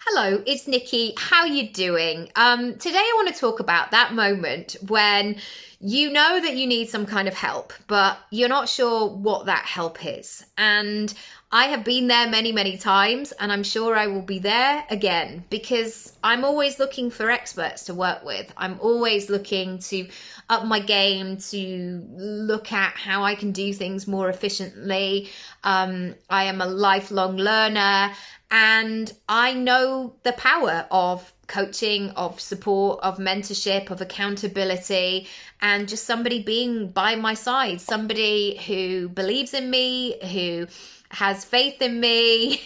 Hello, it's Nikki. How you doing? Today I want to talk about that moment when you know that you need some kind of help, but you're not sure what that help is. And I have been there many, many times, and I'm sure I will be there again because I'm always looking for experts to work with. I'm always looking to up my game, to look at how I can do things more efficiently. I am a lifelong learner. And I know the power of coaching, of support, of mentorship, of accountability, and just somebody being by my side, somebody who believes in me, who has faith in me.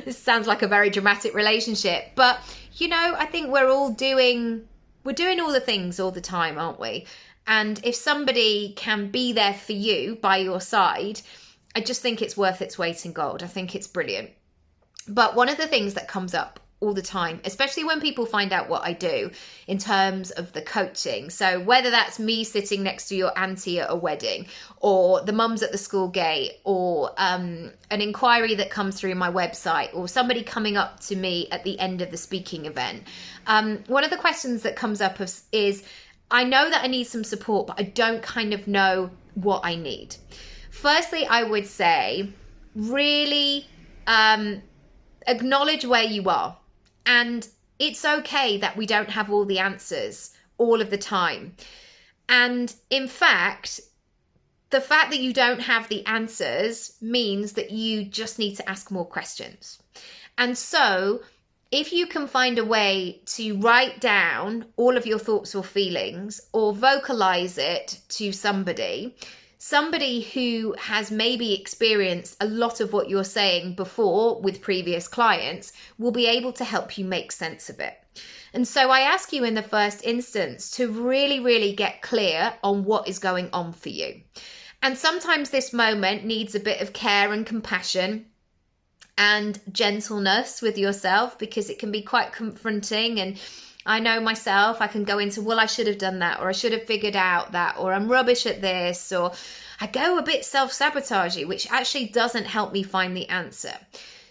This sounds like a very dramatic relationship, but I think we're doing all the things all the time, aren't we? And if somebody can be there for you by your side, I just think it's worth its weight in gold. I think it's brilliant. But one of the things that comes up all the time, especially when people find out what I do in terms of the coaching. So whether that's me sitting next to your auntie at a wedding, or the mums at the school gate, or an inquiry that comes through my website, or somebody coming up to me at the end of the speaking event. One of the questions that comes up is, I know that I need some support, but I don't kind of know what I need. Firstly, I would say really acknowledge where you are. And it's okay that we don't have all the answers all of the time. And in fact, the fact that you don't have the answers means that you just need to ask more questions. And so if you can find a way to write down all of your thoughts or feelings, or vocalize it to somebody who has maybe experienced a lot of what you're saying before with previous clients, will be able to help you make sense of it. And so I ask you in the first instance to really, really get clear on what is going on for you. And sometimes this moment needs a bit of care and compassion and gentleness with yourself, because it can be quite confronting. And I know myself, I can go into, well, I should have done that, or I should have figured out that, or I'm rubbish at this, or I go a bit self-sabotagey, which actually doesn't help me find the answer.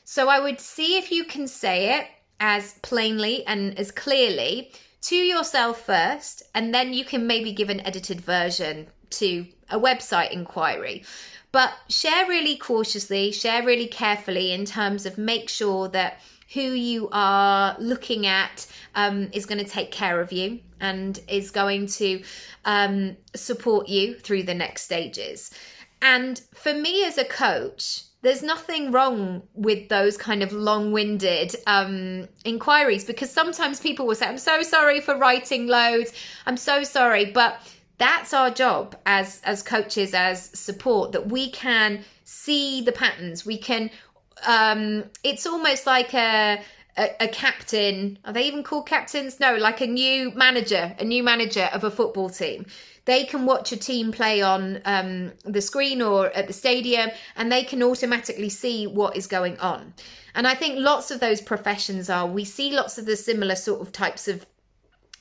So I would see if you can say it as plainly and as clearly to yourself first, and then you can maybe give an edited version to a website inquiry. But share really cautiously, share really carefully, in terms of make sure that who you are looking at is going to take care of you and is going to support you through the next stages. And for me as a coach, there's nothing wrong with those kind of long-winded inquiries, because sometimes people will say, I'm so sorry for writing loads. I'm so sorry. But that's our job as coaches, as support, that we can see the patterns. We can it's almost like a captain. Are they even called captains? No, like a new manager of a football team. They can watch a team play on the screen or at the stadium, and they can automatically see what is going on. And I think lots of those professions we see lots of the similar sort of types of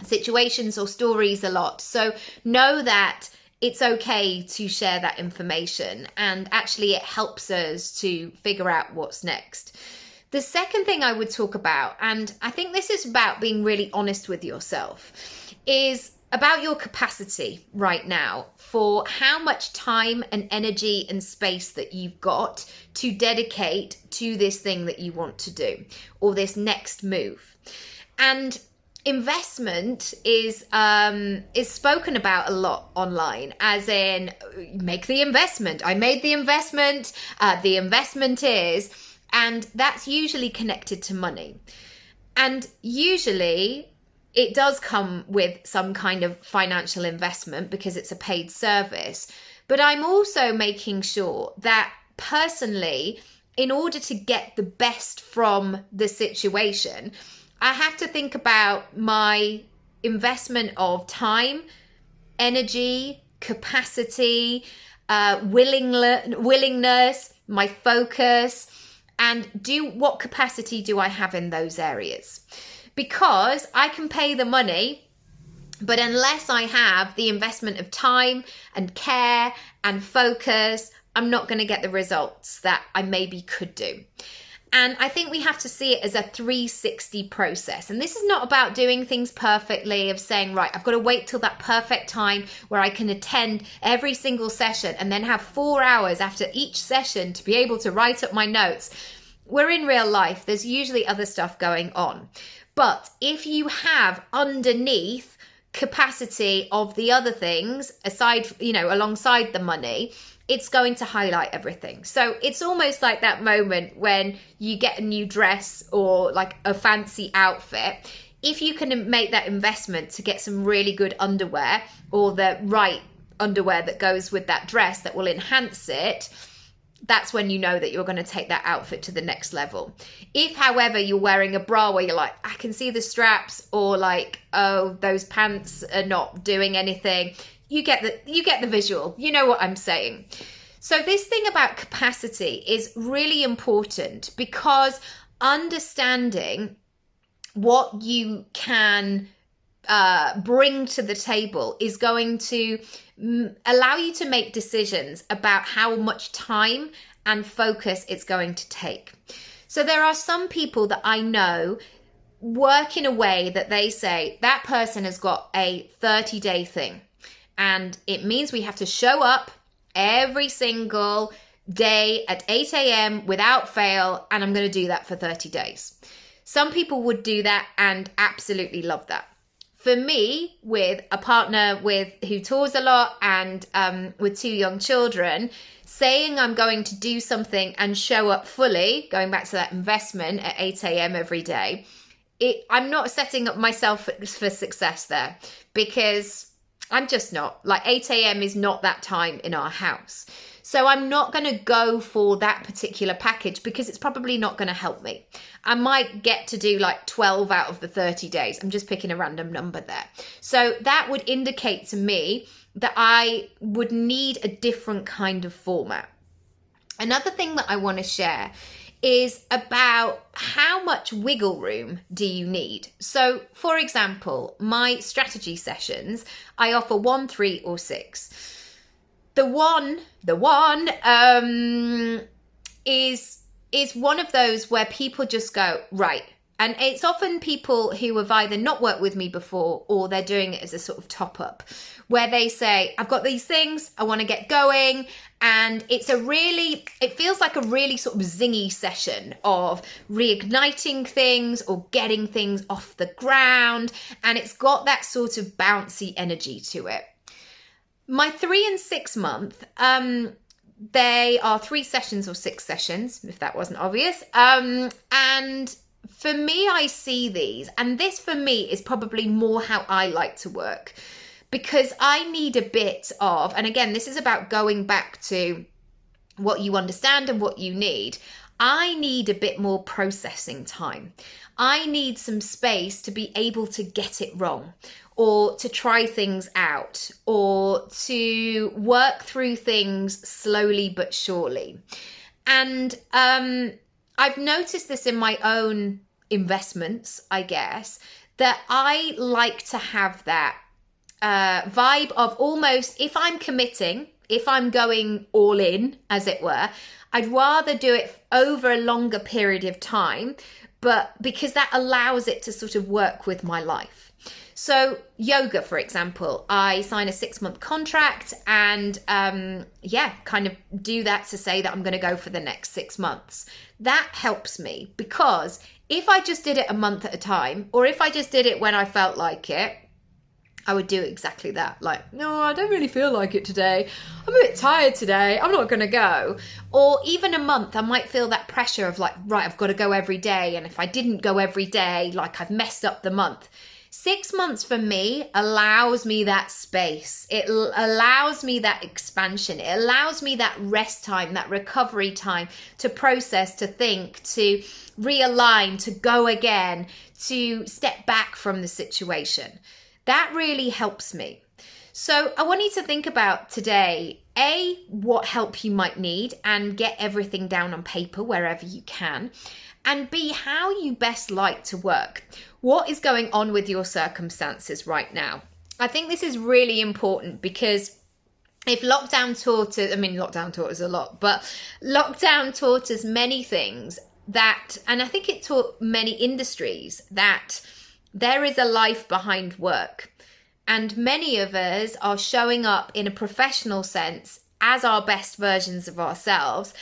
situations or stories a lot. So know that it's okay to share that information, and actually it helps us to figure out what's next. The second thing I would talk about, and I think this is about being really honest with yourself, is about your capacity right now for how much time and energy and space that you've got to dedicate to this thing that you want to do, or this next move. And investment is spoken about a lot online, as in, make the investment. I made the investment. The investment is, and that's usually connected to money. And usually it does come with some kind of financial investment because it's a paid service. But I'm also making sure that personally, in order to get the best from the situation, I have to think about my investment of time, energy, capacity, willingness, my focus, and what capacity do I have in those areas? Because I can pay the money, but unless I have the investment of time and care and focus, I'm not going to get the results that I maybe could do. And I think we have to see it as a 360 process. And this is not about doing things perfectly, of saying, right, I've got to wait till that perfect time where I can attend every single session and then have 4 hours after each session to be able to write up my notes. We're in real life. There's usually other stuff going on. But if you have underneath capacity of the other things, aside, alongside the money, it's going to highlight everything. So it's almost like that moment when you get a new dress or like a fancy outfit. If you can make that investment to get some really good underwear, or the right underwear that goes with that dress that will enhance it, that's when you know that you're going to take that outfit to the next level. If, however, you're wearing a bra where you're like, I can see the straps, or like, oh, those pants are not doing anything, you get the visual. You know what I'm saying. So this thing about capacity is really important, because understanding what you can bring to the table is going to allow you to make decisions about how much time and focus it's going to take. So there are some people that I know work in a way that they say that person has got a 30-day thing. And it means we have to show up every single day at 8 a.m. without fail. And I'm going to do that for 30 days. Some people would do that and absolutely love that. For me, with a partner who tours a lot and with 2 young children, saying I'm going to do something and show up fully, going back to that investment at 8 a.m. every day, I'm not setting up myself for success there, because I'm just not. Like 8 a.m. is not that time in our house. So I'm not going to go for that particular package, because it's probably not going to help me. I might get to do like 12 out of the 30 days. I'm just picking a random number there. So that would indicate to me that I would need a different kind of format. Another thing that I want to share is about how much wiggle room do you need. So, for example, my strategy sessions, I offer 1, 3, or 6. The one is one of those where people just go, right. And it's often people who have either not worked with me before, or they're doing it as a sort of top up, where they say, I've got these things, I want to get going. And it feels like a really sort of zingy session of reigniting things or getting things off the ground. And it's got that sort of bouncy energy to it. My 3 and 6 month, they are 3 sessions or 6 sessions, if that wasn't obvious. And for me, I see these, and this for me is probably more how I like to work, because I need a bit of, and again, this is about going back to what you understand and what you need. I need a bit more processing time. I need some space to be able to get it wrong, or to try things out, or to work through things slowly but surely. And I've noticed this in my own investments, I guess, that I like to have that vibe of almost, if I'm committing, if I'm going all in, as it were, I'd rather do it over a longer period of time, but because that allows it to sort of work with my life. So yoga, for example, I sign a 6-month contract and kind of do that to say that I'm going to go for the next 6 months. That helps me, because if I just did it a month at a time, or if I just did it when I felt like it, I would do exactly that. Like, no, I don't really feel like it today. I'm a bit tired today. I'm not going to go. Or even a month, I might feel that pressure of like, right, I've got to go every day. And if I didn't go every day, like I've messed up the month. 6 months for me allows me that space. It allows me that expansion. It allows me that rest time, that recovery time to process, to think, to realign, to go again, to step back from the situation. That really helps me. So I want you to think about today, A, what help you might need and get everything down on paper wherever you can. And B, how you best like to work. What is going on with your circumstances right now? I think this is really important, because if lockdown taught us a lot, but lockdown taught us many things. that, and I think it taught many industries that there is a life behind work. And many of us are showing up in a professional sense as our best versions of ourselves,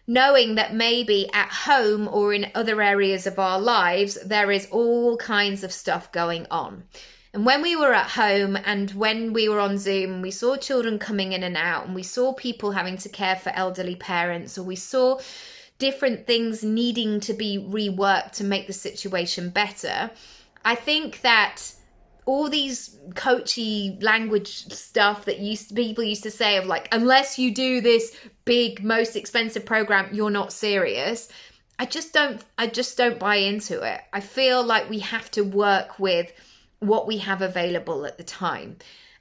knowing that maybe at home or in other areas of our lives, there is all kinds of stuff going on. And when we were at home and when we were on Zoom, we saw children coming in and out, and we saw people having to care for elderly parents, or we saw different things needing to be reworked to make the situation better. I think that all these coachy language stuff that people used to say of like, unless you do this big, most expensive program, you're not serious. I just don't buy into it. I feel like we have to work with what we have available at the time.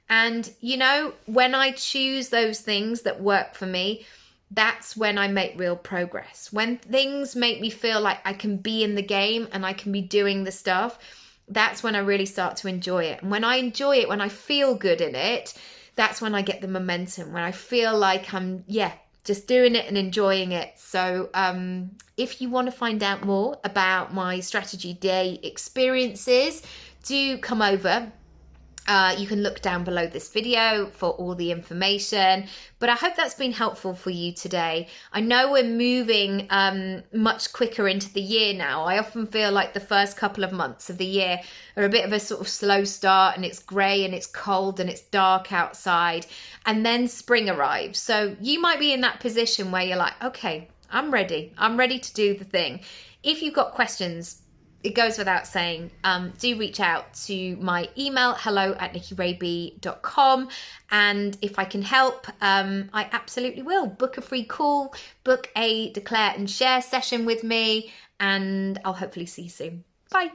And, you know, when I choose those things that work for me, that's when I make real progress. When things make me feel like I can be in the game and I can be doing the stuff, that's when I really start to enjoy it. And when I enjoy it, when I feel good in it, that's when I get the momentum, when I feel like I'm, just doing it and enjoying it. So if you want to find out more about my strategy day experiences, do come over. You can look down below this video for all the information, but I hope that's been helpful for you today. I know we're moving much quicker into the year now. I often feel like the first couple of months of the year are a bit of a sort of slow start, and it's grey and it's cold and it's dark outside, and then spring arrives. So you might be in that position where you're like, okay, I'm ready to do the thing. If you've got questions, it goes without saying, do reach out to my email, hello@nickyraby.com. And if I can help, I absolutely will. Book a free call, book a declare and share session with me, and I'll hopefully see you soon. Bye.